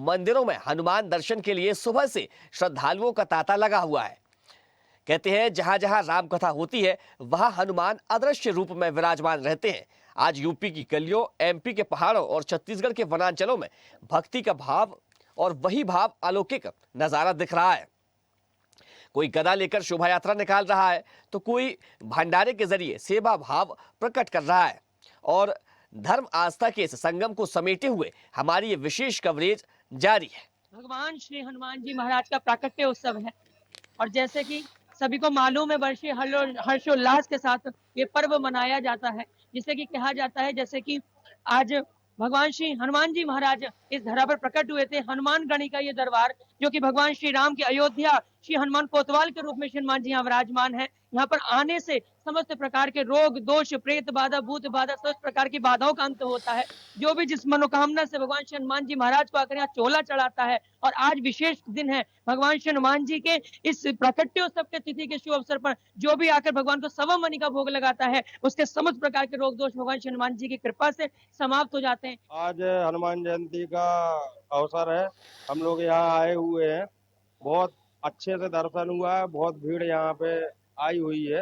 मंदिरों में हनुमान दर्शन के लिए सुबह से श्रद्धालुओं का तांता लगा हुआ है। कहते हैं जहां जहां राम कथा होती है वहां हनुमान अदृश्य रूप में विराजमान रहते हैं। आज यूपी की गलियों, एमपी के पहाड़ों और छत्तीसगढ़ के वनांचलों में भक्ति का भाव और वही भाव अलौकिक नजारा दिख रहा है। कोई गदा लेकर शोभा यात्रा निकाल रहा है तो कोई भंडारे के जरिए सेवा भाव प्रकट कर रहा है। और धर्म आस्था के इस संगम को समेटे हुए हमारी ये विशेष कवरेज जारी है। भगवान श्री हनुमान जी महाराज का प्राकट्य उत्सव है और जैसे कि सभी को मालूम है, बड़े हर्षोल्लास के साथ ये पर्व मनाया जाता है। जिसे कि कहा जाता है जैसे कि आज भगवान श्री हनुमान जी महाराज इस धरा पर प्रकट हुए थे। हनुमान गढ़ी का ये दरबार जो कि भगवान श्री राम की अयोध्या श्री हनुमान कोतवाल के रूप में श्री हनुमान जी यहाँ विराजमान है। यहाँ पर आने से समस्त प्रकार के रोग, दोष, प्रेत बाधा, भूत बाधा, समस्त प्रकार की बाधाओं का अंत होता है। जो भी जिस मनोकामना से भगवान श्री हनुमान जी महाराज को आकर यहाँ चोला चढ़ाता है। और आज विशेष दिन है भगवान श्री हनुमान जी के इस प्राकट्योत्सव के तिथि के शुभ अवसर पर जो भी आकर भगवान को सवा मणि का भोग लगाता है उसके समस्त प्रकार के रोग दोष भगवान श्री हनुमान जी की कृपा से समाप्त हो जाते हैं। आज हनुमान जयंती का अवसर है, हम लोग यहाँ आए हुए हैं। बहुत अच्छे से दर्शन हुआ है, बहुत भीड़ यहाँ पे आई हुई है।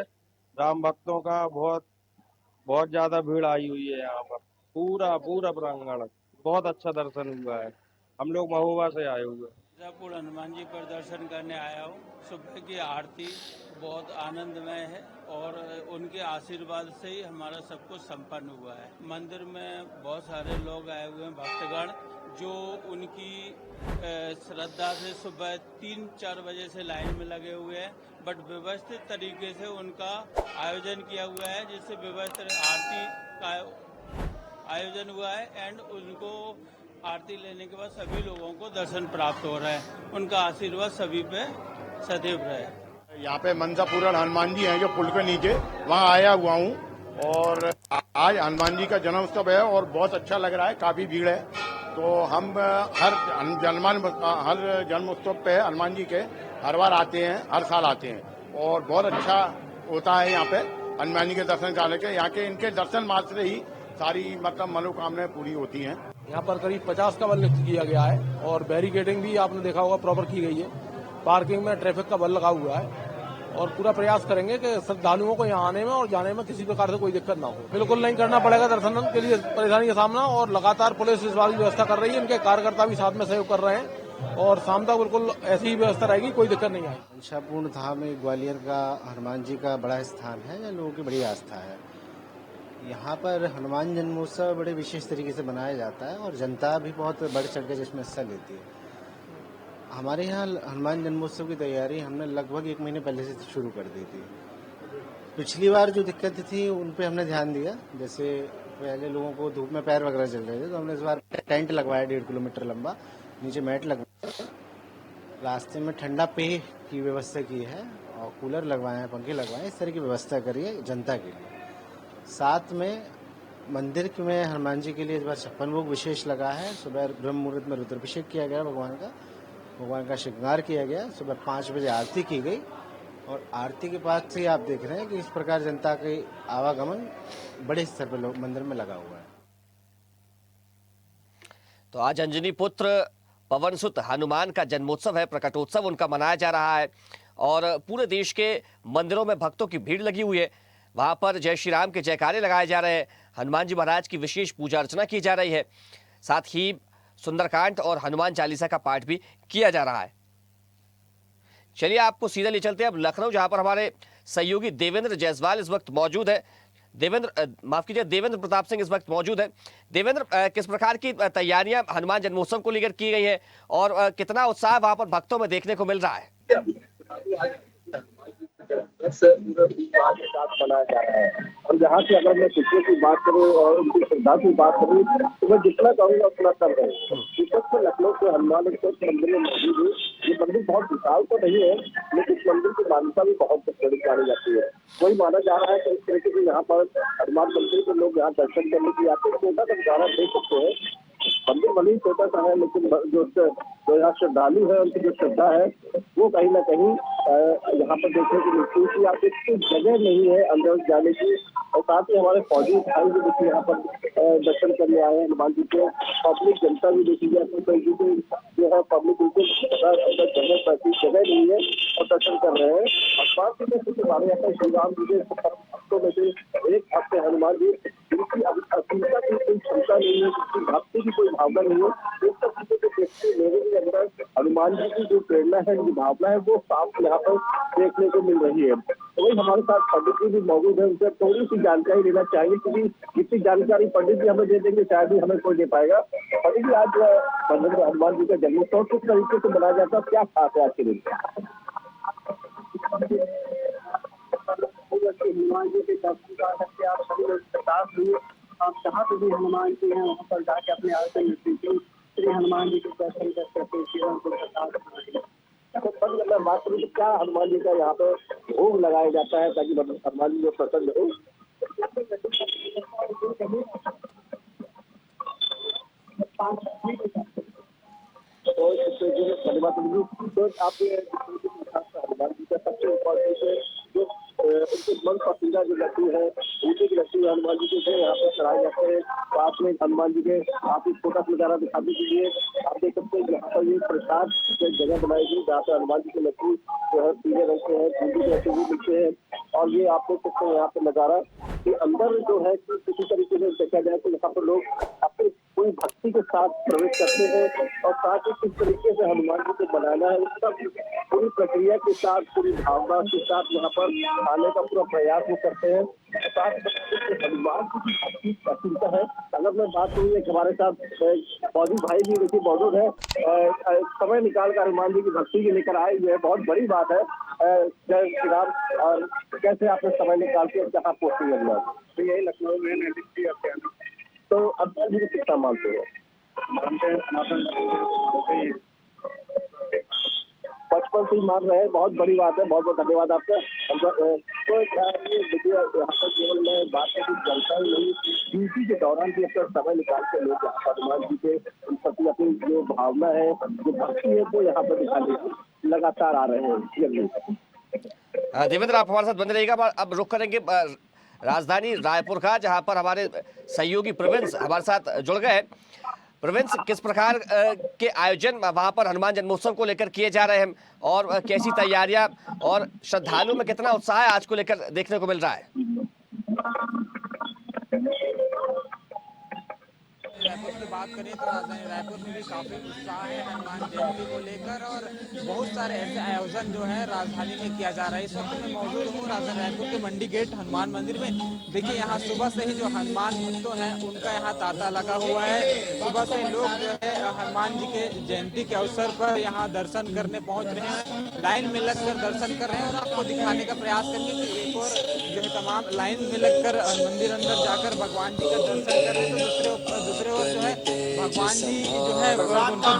राम भक्तों का बहुत ज्यादा भीड़ आई हुई है यहाँ पर। पूरा प्रांगण बहुत अच्छा दर्शन हुआ है। हम लोग महोबा से आए हुए हैं। मिर्जापुर हनुमान जी पर दर्शन करने आया हूँ। सुबह की आरती बहुत आनंदमय है और उनके आशीर्वाद से ही हमारा सब कुछ संपन्न हुआ है। मंदिर में बहुत सारे लोग आए हुए हैं, भक्तगण, जो उनकी श्रद्धा से सुबह 3-4 बजे से लाइन में लगे हुए हैं। बट व्यवस्थित तरीके से उनका आयोजन किया हुआ है, जिससे व्यवस्थित आरती का आयोजन हुआ है एंड उनको आरती लेने के बाद सभी लोगों को दर्शन प्राप्त हो रहा है। उनका आशीर्वाद सभी पे सदैव रहे। यहाँ पे मंसापुरन हनुमान जी हैं जो पुल के नीचे, वहाँ आया हुआ हूँ और आज हनुमान जी का जन्मोत्सव है और बहुत अच्छा लग रहा है। काफी भीड़ है तो हम हर जन्मोत्सव पे हनुमान जी के हर बार आते हैं, हर साल आते हैं और बहुत अच्छा होता है यहाँ पे हनुमान जी के दर्शन करने के। यहाँ के इनके दर्शन मात्र ही सारी मनोकामनाएं पूरी होती हैं। यहाँ पर करीब 50 का बल किया गया है और बैरिकेडिंग भी आपने देखा होगा प्रॉपर की गई है। पार्किंग में ट्रैफिक का बल लगा हुआ है और पूरा प्रयास करेंगे कि श्रद्धालुओं को यहाँ आने में और जाने में किसी प्रकार से कोई दिक्कत ना हो। बिल्कुल नहीं करना पड़ेगा दर्शन के लिए परेशानी का सामना और लगातार पुलिस इस बात की व्यवस्था कर रही है। इनके कार्यकर्ता भी साथ में सहयोग कर रहे हैं और शाम तक बिल्कुल ऐसी ही व्यवस्था रहेगी, कोई दिक्कत नहीं आएगी। इच्छापूर्ण धाम में ग्वालियर का हनुमान जी का बड़ा स्थान है, या लोगों की बड़ी आस्था है। यहाँ पर हनुमान जन्मोत्सव बड़े विशेष तरीके से मनाया जाता है और जनता भी बहुत बढ़ चढ़ के जिसमें हिस्सा लेती है। हमारे यहाँ हनुमान जन्मोत्सव की तैयारी हमने लगभग 1 महीने पहले से शुरू कर दी थी। पिछली बार जो दिक्कत थी उन पे हमने ध्यान दिया, जैसे पहले लोगों को धूप में पैर वगैरह जल रहे थे तो हमने इस बार टेंट लगवाया 1.5 किलोमीटर लंबा, नीचे मैट लगवाया, रास्ते में ठंडा पेय की व्यवस्था की है और कूलर लगवाए हैं, पंखे लगवाए, इस तरह की व्यवस्था करी है जनता के लिए। साथ में मंदिर में हनुमान जी के लिए इस बार 56 भोग विशेष लगा है। सुबह ब्रह्म मुहूर्त में रुद्राभिषेक किया गया, भगवान का श्रृंगार किया गया, सुबह 5 बजे आरती की गई और आरती के बाद से आप देख रहे हैं कि इस प्रकार जनता के आवागमन बड़े स्तर पर मंदिर में लगा हुआ है। तो आज अंजनी पुत्र पवन सुत हनुमान का जन्मोत्सव है, प्रकटोत्सव उनका मनाया जा रहा है और पूरे देश के मंदिरों में भक्तों की भीड़ लगी हुई है। वहां पर जय श्री राम के जयकारे लगाए जा रहे हैं, हनुमान जी महाराज की विशेष पूजा अर्चना की जा रही है, साथ ही सुंदरकांड और हनुमान चालीसा का पाठ भी किया जा रहा है। चलिए आपको सीधा ले चलते हैं अब लखनऊ, जहां पर हमारे सहयोगी देवेंद्र जायसवाल इस वक्त मौजूद है। देवेंद्र प्रताप सिंह इस वक्त मौजूद है। देवेंद्र, किस प्रकार की तैयारियां हनुमान जन्मोत्सव को लेकर की गई है और कितना उत्साह वहां पर भक्तों में देखने को मिल रहा है? के साथ मनाया जा रहा है। और जहाँ से अगर मैं पिछले की बात करूँ और उनकी श्रद्धा की बात करूँ तो मैं जितना कहूँगा उतना कम है। विशेष से लखनऊ के हनुमान मंदिर में मौजूद है। ये मंदिर बहुत विशाल तो नहीं है, लेकिन मंदिर की मान्यता भी बहुत बड़ी मानी जाती है। वही माना जा रहा है कि इस तरीके से यहाँ पर हनुमान मंदिर के लोग यहाँ दर्शन करने के लिए आते हैं। छोटा सा नजारा देख सकते हैं, मंदिर भले ही छोटा सा है, लेकिन जो यहाँ श्रद्धालु है उनकी जो श्रद्धा है वो कहीं ना कहीं यहाँ पर देखने की मिलती है कि आप इसकी जगह नहीं है अंदर जाने की। और साथ ही हमारे फौजी भाई भी देखिए यहाँ पर दर्शन करने आए हैं हनुमान जी के। पब्लिक जनता भी देखिए अपनी तरीके से जो है पब्लिक बिल्कुल जगह नहीं है और दर्शन कर रहे हैं। और साथ ही में कुछ हमारे यहाँ पर श्री राम जी के भक्तों में से एक भक्त है हनुमान जी, जिनकी असीमता की कोई क्षमता नहीं है, जिसकी भक्ति की कोई भावना नहीं है। इस सब चीजों को देखते लोगों के अंदर हनुमान जी की जो प्रेरणा है, जो भावना है, वो साफ यहाँ पर देखने को मिल रही है। तो वही हमारे साथ पंडित जी भी मौजूद है, उनसे थोड़ी सी जानकारी लेना चाहेंगे, क्योंकि जितनी जानकारी पंडित जी हमें दे देंगे शायद ही हमें कोई दे पाएगा। पंडित जी, आज हनुमान जी का जन्मोत्सव किस तरीके से मनाया जाता है, क्या खास है आज के दिन? हनुमान जी के दर्शन का करके आप सभी लोग प्रकाश हुए, आप जहाँ पे भी हनुमान जी हैं वहाँ पर जाके अपने आसन श्री हनुमान जी के दर्शन करके अपने जीवन को प्रकाश। तो बात करूँ तो क्या हनुमान जी का यहाँ पे भोग लगाया जाता है ताकि हनुमान जी जो प्रसन्न हो? तो आप हनुमान जी का सबसे इम्पोर्टेंट है जो उनके मन पसंदीदा जो लड्डू है, ऊँचे के लड्डू हनुमान जी के यहाँ पे चढ़ाए जाते हैं। तो आपने हनुमान जी के आप इस फोटो नजारा दिखाने के लिए आप देख सकते हैं यहाँ पर ये प्रसाद जगह बनाई गई जहाँ पे हनुमान जी के लड्डू जो है पीले रंग के हैं, बूंदी के लड्डू भी मिलते हैं। और ये आप देख सकते हैं यहाँ पे नजारा के अंदर जो है किसी तरीके से देखा जाए तो यहाँ पर लोग अपनी पूरी भक्ति के साथ प्रवेश करते हैं और साथ ही किस तरीके से हनुमान जी को बनाना है उसका पूरी प्रक्रिया के साथ, पूरी भावना के साथ यहाँ पर आने का पूरा प्रयास वो करते हैं। हनुमान जी की भक्ति असीमता है। अगर मैं बात करूँ हमारे साथ फौजी भाई भी देखिए मौजूद है, समय निकाल कर हनुमान जी की भक्ति के लेकर आए हुए है, बहुत बड़ी बात है। जय श्री राम। और कैसे आपने समय निकाल के कहाँ पहुंचे हनुमान? तो यही लखनऊ में नजदीक आपके आना। तो हनुमान जी को कितना मानते हैं? मानते हैं, बचपन से ही मान रहे हैं, बहुत बड़ी बात है। बहुत बहुत धन्यवाद आपका। तो ये देखिए यहाँ पर केवल मैं बात करती जनता ही नहीं, ड्यूटी के दौरान भी अपना समय निकाल के लोग हनुमान जी के प्रति अपनी जो भावना है, जो भक्ति है, वो यहाँ पर दिखाने लगातार आ रहे हैं। देवेंद्र, आप हमारे साथ बने रहिएगा। अब रुख करेंगे राजधानी रायपुर का, जहां पर हमारे सहयोगी प्रिंस हमारे साथ जुड़ गए। प्रिंस, किस प्रकार के आयोजन वहां पर हनुमान जन्मोत्सव को लेकर किए जा रहे हैं और कैसी तैयारियां और श्रद्धालुओं में कितना उत्साह है आज को लेकर देखने को मिल रहा है? रायपुर की बात करें तो राजधानी रायपुर में भी काफी उत्साह है हनुमान जयंती को लेकर और बहुत सारे ऐसे आयोजन जो है राजधानी में किया जा रहा है। इस वक्त मैं मौजूद हूँ राजधानी रायपुर के मंडी गेट हनुमान मंदिर में। देखिए यहाँ सुबह से ही जो हनुमान भक्तों हैं उनका यहाँ तांता लगा हुआ है। सुबह से लोग जो है हनुमान जी के जयंती के अवसर पर यहाँ दर्शन करने पहुंच रहे हैं, लाइन में लगकर दर्शन कर रहे हैं। और आपको दिखाने का प्रयास करेंगे कि एक और जो है तमाम लाइन में लगकर मंदिर अंदर जाकर भगवान जी का दर्शन कर रहे हैं, तो दूसरे और जो है भगवान जी जो है उनको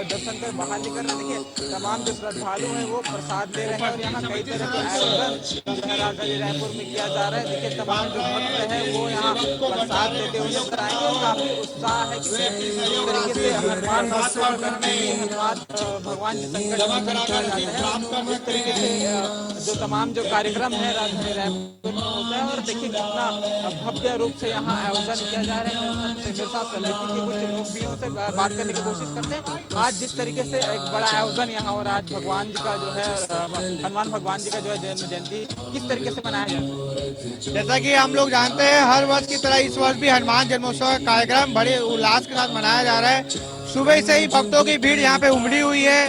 दर्शन कर बाहर निकल रहे। देखिए तमाम जो श्रद्धालु हैं वो प्रसाद ले रहे हैं और यहाँ कई तरह के आयोजन जो है राजधानी रायपुर में किया जा रहा है। देखिए तमाम जो भक्त हैं वो यहाँ प्रसाद लेते हुए नजर आएंगे और काफी उत्साह है कि इस तरीके से हनुमान भगवान जी संकट इस तरीके से जो तमाम जो कार्यक्रम है राजधानी रायपुर में होता है। और देखिए कितना भव्य रूप से यहाँ आयोजन किया जा रहा है। मेरे साथ समिति के कुछ लोग भी उनसे बात करने की कोशिश करते हैं। आज जिस तरीके से एक बड़ा आयोजन यहाँ हो रहा है, आज भगवान जी का जो है हनुमान भगवान जी का जो है जन्म जयंती किस तरीके से मनाया जाता है? जैसा कि हम लोग जानते हैं हर वर्ष की तरह इस वर्ष भी हनुमान जन्मोत्सव का कार्यक्रम बड़े उल्लास के साथ मनाया जा रहा है। सुबह से ही भक्तों की भीड़ यहाँ पे उमड़ी हुई है।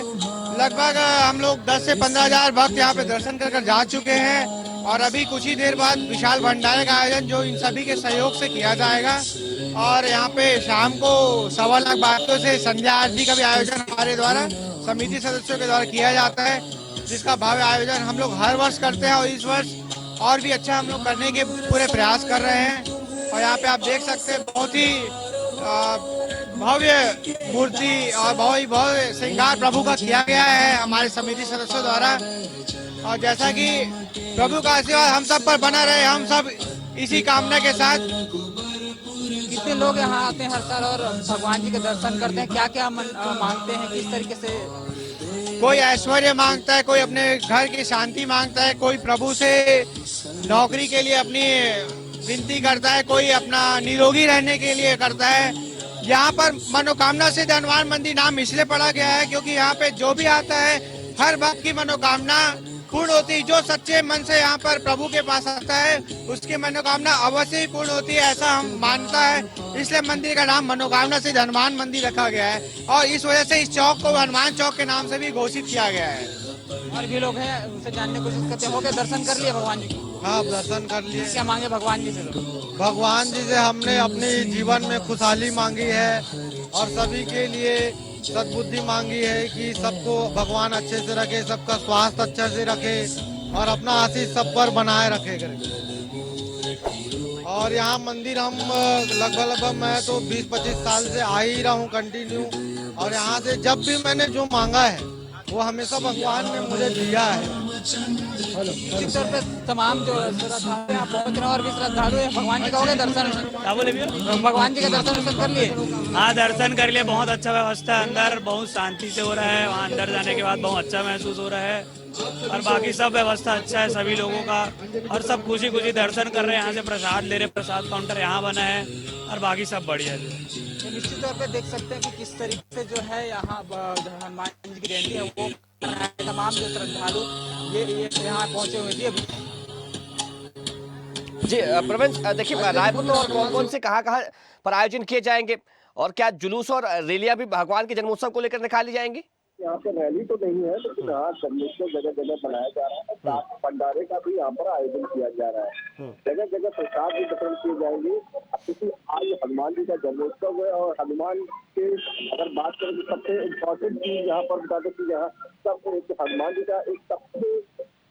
लगभग हम लोग 10 से 15,000 भक्त यहाँ पे दर्शन कर जा चुके हैं और अभी कुछ ही देर बाद विशाल भंडारे का आयोजन जो इन सभी के सहयोग से किया जाएगा। और यहाँ पे शाम को 1.25 लाख भक्तों से संध्या आरती का भी आयोजन हमारे द्वारा समिति सदस्यों के द्वारा किया जाता है, जिसका भव्य आयोजन हम लोग हर वर्ष करते हैं और इस वर्ष और भी अच्छा हम लोग करने के पूरे प्रयास कर रहे हैं। और यहाँ पे आप देख सकते हैं बहुत ही भव्य मूर्ति और बहुत श्रृंगार प्रभु का किया गया है हमारे समिति सदस्यों द्वारा। और जैसा कि प्रभु का आशीर्वाद हम सब पर बना रहे, हम सब इसी कामना के साथ। कितने लोग यहाँ आते हैं हर साल और भगवान जी के दर्शन करते हैं, क्या क्या मांगते हैं, किस तरीके से? कोई ऐश्वर्य मांगता है, कोई अपने घर की शांति मांगता है, कोई प्रभु से नौकरी के लिए अपनी विनती करता है, कोई अपना निरोगी रहने के लिए करता है। यहाँ पर मनोकामना सिद्ध हनुमान मंदिर नाम इसलिए पड़ा गया है क्योंकि यहाँ पे जो भी आता है हर भक्त की मनोकामना पूर्ण होती है। जो सच्चे मन से यहाँ पर प्रभु के पास आता है उसकी मनोकामना अवश्य ही पूर्ण होती है, ऐसा हम मानता है। इसलिए मंदिर का नाम मनोकामना सिद्ध हनुमान मंदिर रखा गया है और इस वजह से इस चौक को हनुमान चौक के नाम से भी घोषित किया गया है। और भी लोग हैं, उनसे जानने की कोशिश करते हैं। हो गया दर्शन कर लिए भगवान जी की? हाँ, दर्शन कर लिए। क्या मांगे भगवान जी से? भगवान जी से हमने अपने जीवन में खुशहाली मांगी है और सभी के लिए सद्बुद्धि मांगी है कि सबको भगवान अच्छे से रखे, सबका स्वास्थ्य अच्छे से रखे और अपना आशीष सब पर बनाए रखे करे। और यहाँ मंदिर हम लगभग मैं तो 20-25 साल से आ ही रहा हूँ कंटिन्यू, और यहाँ से जब भी मैंने जो मांगा है वो हमेशा भगवान ने मुझे दिया है। निश्चित तौर पे तमाम जो श्रद्धालु यहाँ पहुँच रहे हैं और भी श्रद्धालु हैं, भगवान जी का हो गया दर्शन? क्या बोले भैया? भगवान जी का दर्शन कर लिए? हाँ, दर्शन कर लिए। बहुत अच्छा व्यवस्था है अंदर, बहुत शांति से हो रहा है। वहाँ अंदर जाने के बाद बहुत अच्छा महसूस हो रहा है और बाकी सब व्यवस्था अच्छा है सभी लोगों का, और सब खुशी खुशी दर्शन कर रहे हैं। यहाँ से प्रसाद ले रहे, प्रसाद काउंटर यहाँ बना है और बाकी सब बढ़िया है। निश्चित तौर पे देख सकते हैं कि किस तरीके से जो है यहाँ हनुमान जी की जयंती है वो तमाम जो श्रद्धालु ये यहाँ पहुँचे हुए थे अभी। जी प्रवीण, देखिए रायपुर में और कौन कौन से कहाँ पर आयोजन किए जाएंगे और क्या जुलूस और रैलियां भी भगवान के जन्मोत्सव को लेकर निकाली जाएंगी? यहाँ पे रैली तो नहीं है, लेकिन हाँ जन्मोत्सव जगह जगह बनाया जा रहा है। साथ भंडारे का भी यहाँ पर आयोजन किया जा रहा है। जगह जगह प्रसाद भी वितरण किए जाएंगे, क्योंकि आज हनुमान जी का जन्मोत्सव है। और हनुमान के अगर बात करें तो सबसे इम्पोर्टेंट चीज यहाँ पर बता दें कि यहाँ सब हनुमान जी का एक सबसे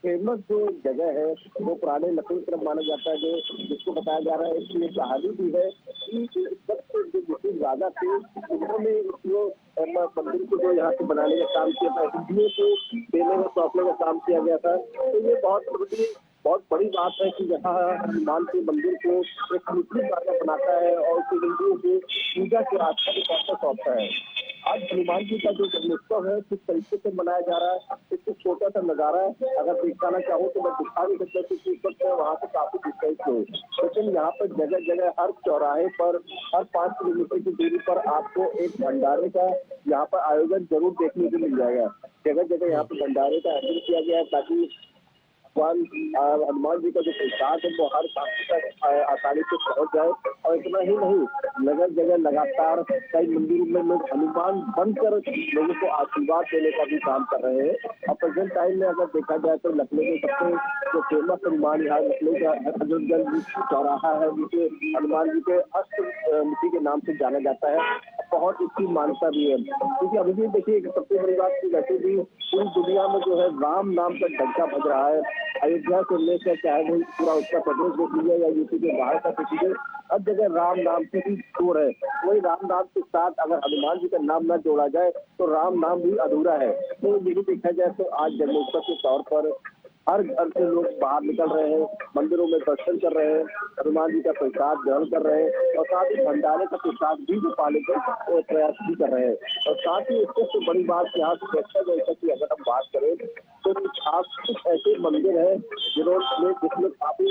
फेमस जो जगह है वो पुराने लखनऊ की तरफ माना जाता है, जो जिसको बताया जा रहा है इसकी एक कहानी भी है कि सबसे जो राजा थे उन्होंने इसको मंदिर को जो यहाँ से बनाने का काम किया था, हिंदुओं को देने का सौंपने का काम किया गया था। तो ये बहुत बड़ी बात है कि यहाँ हनुमान के मंदिर को एक मुस्लिम राजा बनाता है और उसे हिंदुओं को पूजा के आस्था के तौर पर सौंपता है। आज हनुमान जी का जो जन्मोत्सव है किस तरीके से मनाया जा रहा है, इसको छोटा सा नजारा है। अगर दिखाना चाहूँ तो मैं दिखा नहीं सकता क्योंकि इस वक्त वहाँ से काफी डिस्टेंस है, लेकिन यहाँ पर जगह जगह हर चौराहे पर हर 5 किलोमीटर की दूरी पर आपको एक भंडारे का यहाँ पर आयोजन जरूर देखने को मिल जाएगा। जगह जगह यहाँ पर भंडारे का आयोजन किया गया है ताकि भगवान हनुमान जी का जो प्रसाद है वो हर साथी तक आसानी से पहुंच जाए। और इतना ही नहीं, जगह जगह लगातार कई मंदिरों में लोग हनुमान बनकर लोगों को आशीर्वाद देने का भी काम कर रहे हैं। और प्रेजेंट टाइम में अगर देखा जाए तो लखनऊ में सबसे जो फेमस हनुमान यहाँ लखनऊ का हजरतगंज चौराहा है जिसे हनुमान जी के अष्टमुखी के नाम से जाना जाता है, बहुत इसकी मान्यता भी है। क्योंकि अभी भी देखिए सबसे बड़ी बात की वैसे भी पूरी दुनिया में जो है राम नाम का डंका बज रहा है। अयोध्या से लेकर चाहे वो पूरा उत्तर प्रदेश देख लीजिए या यूपी के बाहर का देख लीजिए, हर जगह राम नाम की ही शोर है। वही राम नाम के साथ अगर हनुमान जी का नाम न जोड़ा जाए तो राम नाम भी अधूरा है। तो यही देखा जाए तो आज जन्मोत्सव के तौर पर हर घर से लोग बाहर निकल रहे हैं, मंदिरों में दर्शन कर रहे हैं, हनुमान जी का प्रसाद ग्रहण कर रहे हैं और साथ ही भंडारे का प्रसाद भी पाने का प्रयास भी कर रहे हैं। और साथ ही इससे बड़ी बात यहाँ सुरक्षा व्यवस्था की अगर हम बात करें तो कुछ ऐसे मंदिर हैं जिसमें काफी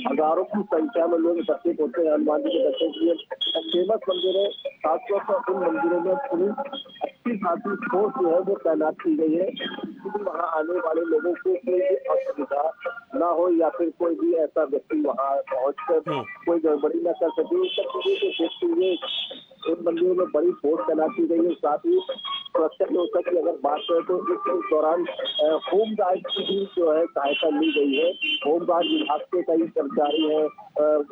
हजारों की संख्या में लोग एकत्रित होते हैं हनुमान जी के दर्शन के लिए। फेमस मंदिर है, खासतौर पर उन मंदिरों में पुलिस अच्छी खासी फोर्स जो है वो तैनात की गई है क्योंकि वहाँ आने वाले लोगों को कोई भी असुविधा ना हो या फिर कोई भी ऐसा व्यक्ति वहाँ पहुँचकर कोई गड़बड़ी न कर सके। सब चीजों को देखते हुए इन मंदिरों में बड़ी फोर्स तैनात की गई है। साथ ही सुरक्षा व्यवस्था की अगर बात करें तो इस दौरान होम गार्ड की भी जो है सहायता ली गई है। होम गार्ड विभाग के कई कर्मचारी हैं,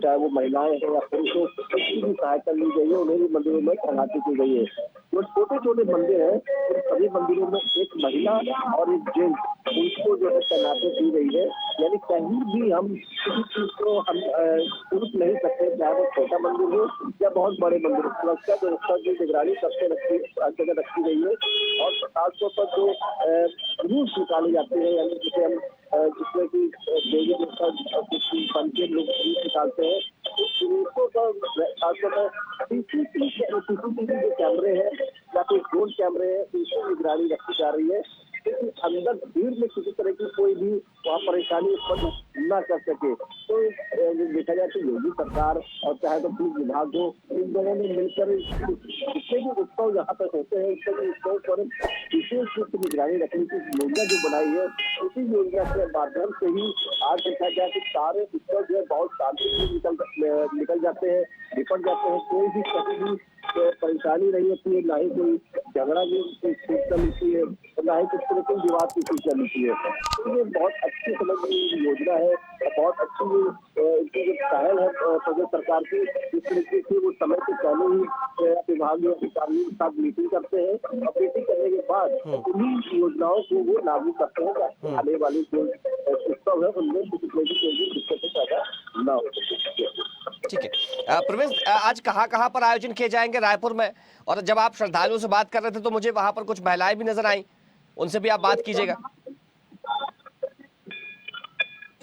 चाहे वो महिलाएं हैं या पुरुष हो, उसकी भी सहायता ली गई है। उन्हें भी मंदिरों में तैनाती की गई है। जो छोटे छोटे मंदिर हैं उन सभी मंदिरों में एक महिला और एक जेंट्स उनको जो है तैनाती की गई है। यानी कहीं भी हम किसी चीज को हम रुक नहीं सकते, चाहे वो छोटा मंदिर हो या बहुत बड़े मंदिर हो। सुरक्षा व्यवस्था की निगरानी सबसे हर जगह रखी गई है। और खासतौर पर जो रूल्स निकाले जाते हैं यानी जिसे हम जिसमें कि देवी देवता बन के लोग रूल्स निकालते हैं, उस रूल्सों का खासतौर पर सीसीटीवी जो कैमरे हैं या फिर ड्रोन कैमरे हैं उनकी निगरानी रखी जा रही है लेकिन अंदर भीड़ में किसी तरह की कोई भी वहाँ परेशानी उत्पन्न न कर सके। तो देखा जाए तो योगी सरकार और चाहे तो पुलिस विभाग हो, इन दोनों ने मिलकर जितने भी उत्सव यहाँ पर होते हैं उसके उत्सव पर विशेष रूप से निगरानी रखने की योजना जो बनाई है, उसी योजना के माध्यम से ही आज देखा जाए कि सारे उत्सव जो है बहुत शांति से निकल जाते हैं, निपट जाते हैं। कोई भी कहीं भी परेशानी नहीं होती है, ना ही कोई झगड़ा की सूचना मिलती है, ना ही किस तरह के विवाद की सूचना मिलती है। तो ये बहुत अच्छी समझ योजना है, बहुत अच्छी इनकी जो पहल है प्रदेश सरकार की, जिस तरीके से वो समय से पहले ही विभागीय अधिकारियों के साथ मीटिंग करते हैं और मीटिंग करने के बाद उन्हीं योजनाओं को वो लागू करते हैं ताकि आने वाले जो उत्सव है उनमें किसी तरह की दिक्कतें पैदा न हो। ठीक है प्रवेश, आज कहाँ पर आयोजन किए जाएंगे रायपुर में? और जब आप श्रद्धालुओं से बात कर रहे थे तो मुझे वहां पर कुछ महिलाएं भी नजर आई, उनसे भी आप बात कीजिएगा।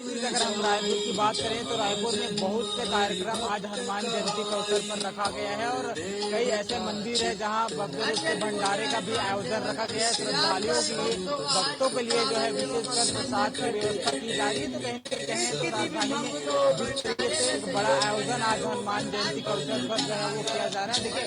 अगर हम रायपुर की बात करें तो रायपुर में बहुत से कार्यक्रम आज हनुमान जयंती के अवसर पर रखा गया है और कई ऐसे मंदिर है जहां भव्य रूप से भंडारे का भी आयोजन रखा गया है। श्रद्धालुओं के लिए, भक्तों के लिए जो है विशेषकर प्रसाद की व्यवस्था की जा रही है। तो कहीं तो राजधानी में जिस तरीके से एक बड़ा आयोजन आज हनुमान जयंती के अवसर पर जो है वो किया जा रहा है। देखिए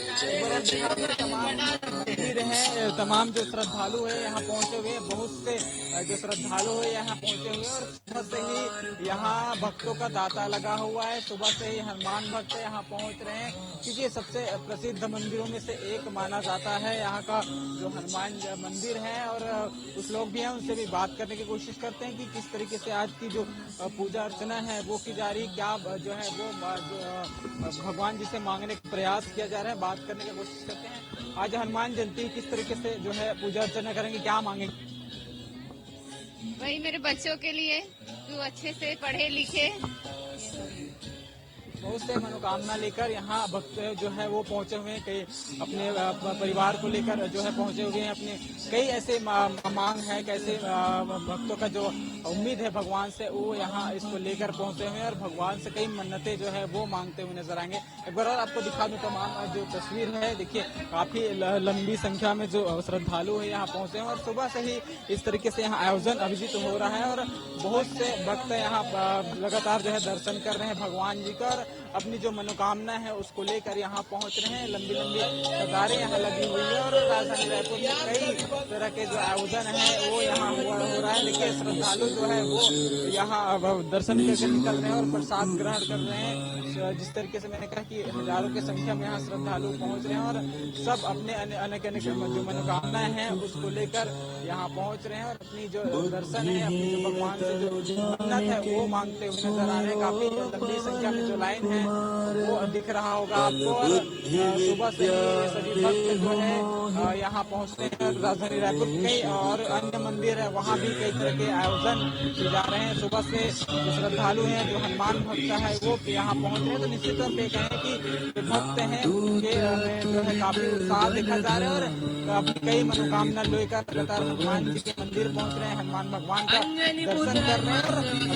तमाम मंदिर है, तमाम जो श्रद्धालु है यहाँ पहुंचे हुए, बहुत से जो श्रद्धालु है यहाँ पहुंचे हुए और सुबह से ही यहाँ भक्तों का तांता लगा हुआ है। सुबह से ही हनुमान भक्त यहाँ पहुंच रहे हैं क्योंकि सबसे प्रसिद्ध मंदिरों में से एक माना जाता है यहाँ का जो हनुमान मंदिर है। और कुछ लोग भी हैं, उनसे भी बात करने की कोशिश करते हैं कि किस तरीके से आज की जो पूजा अर्चना है वो की जा रही, क्या जो है वो भगवान जी से मांगने का प्रयास किया जा रहा है। बात करने की कोशिश करते हैं आज हनुमान जयंती किस तरीके से जो है पूजा अर्चना करेंगे, क्या मांगेंगे? वही मेरे बच्चों के लिए जो अच्छे से पढ़े लिखे। बहुत से मनोकामना लेकर यहाँ भक्त जो है वो पहुंचे हुए हैं, कई अपने परिवार को लेकर जो है पहुंचे हुए हैं। अपने कई ऐसे मांग है, कैसे भक्तों का जो उम्मीद है भगवान से वो यहाँ इसको लेकर पहुंचे हुए हैं और भगवान से कई मन्नतें जो है वो मांगते हुए नजर आएंगे। एक बार और आपको दिखा दूं तमाम जो तस्वीर है, देखिए काफी लंबी संख्या में जो श्रद्धालु है यहाँ पहुंचे हैं और सुबह से ही इस तरीके से यहाँ आयोजन आयोजित हो रहा है और बहुत से भक्त यहाँ लगातार जो है दर्शन कर रहे हैं भगवान जी का और अपनी जो मनोकामना है उसको लेकर यहाँ पहुंच रहे हैं। लंबी लंबी कतारें यहाँ लगी हुई है और राजधानी रायपुर में कई तरह के जो आयोजन है वो यहाँ हो रहा है। देखिए श्रद्धालु जो है वो यहाँ दर्शन करके निकल रहे हैं और प्रसाद ग्रहण कर रहे हैं। जिस तरीके से मैंने कहा कि हजारों की संख्या में यहाँ श्रद्धालु पहुंच रहे हैं और सब अपने अनेक अनेक जो मनोकामनाएं हैं उसको लेकर यहाँ पहुंच रहे हैं और अपनी जो दर्शन है, अपनी जो भगवान से जो मन्नत है वो मांगते हुए नजर आ रहे हैं। काफी लंबी संख्या में जो लाइन है वो दिख रहा होगा आपको और सुबह से ही सभी भक्त जो है यहाँ पहुँचते हैं। राजधानी रायपुर कई और अन्य मंदिर है वहाँ भी कई तरह के आयोजन किए जा रहे हैं। सुबह से जो श्रद्धालु हैं, जो हनुमान भक्त है वो यहाँ पहुँच रहे हैं। तो निश्चित तौर पे कहें कि जो भक्त हैं उनके जो है काफी उत्साह देखा जा रहा है और कई मनोकामना लेकर लगातार हनुमान जी के मंदिर पहुँच रहे हैं, हनुमान भगवान का दर्शन कर रहे हैं।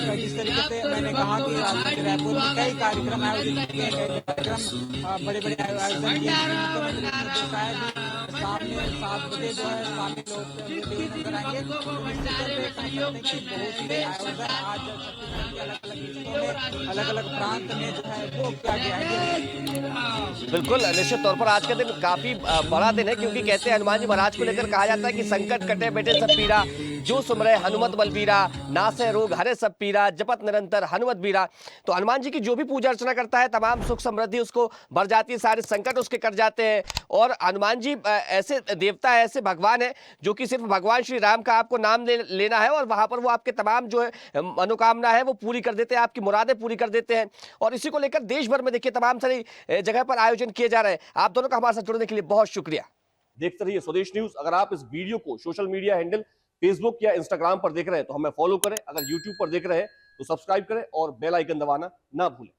और जिस तरीके से मैंने कहा कि राजधानी रायपुर में कई कार्यक्रम आयोजित किए गए, कार्यक्रम बड़े बड़े आयोजन किए शायद सामने 7 बजे जो है शामिल लोग नजर आएंगे। बहुत से आयोजन आज अलग अलग प्रांत में जो है वो किया गया है। बिल्कुल, निश्चित तौर पर आज का दिन काफी बड़ा दिन है क्योंकि कहते हैं हनुमान जी महाराज को लेकर कहा जाता है कि संकट कटे बेटे सब पीरा, जो सुमरे हनुमत बलबीरा, नासे रोग हरे सब पीरा, जपत निरंतर हनुमत बीरा। तो हनुमान जी की जो भी पूजा अर्चना करता है तमाम सुख समृद्धि उसको बढ़ जाती है, सारे संकट उसके कट जाते हैं। और हनुमान जी ऐसे देवता है, ऐसे भगवान है जो कि सिर्फ भगवान श्री राम का आपको नाम लेना है और वहां पर वो आपके तमाम जो है मनोकामना है वो पूरी कर देते हैं, आपकी मुरादें पूरी कर देते हैं। और इसी को लेकर देश भर में देखिए तमाम सारी जगह पर आयोजन किए जा रहे हैं। आप दोनों का हमारे साथ जुड़ने के लिए बहुत शुक्रिया। देखते रहिए स्वदेश न्यूज। अगर आप इस वीडियो को सोशल मीडिया हैंडल फेसबुक या इंस्टाग्राम पर देख रहे हैं तो हमें फॉलो करें, अगर यूट्यूब पर देख रहे हैं तो सब्सक्राइब करें और बेल आइकन दबाना ना भूलें।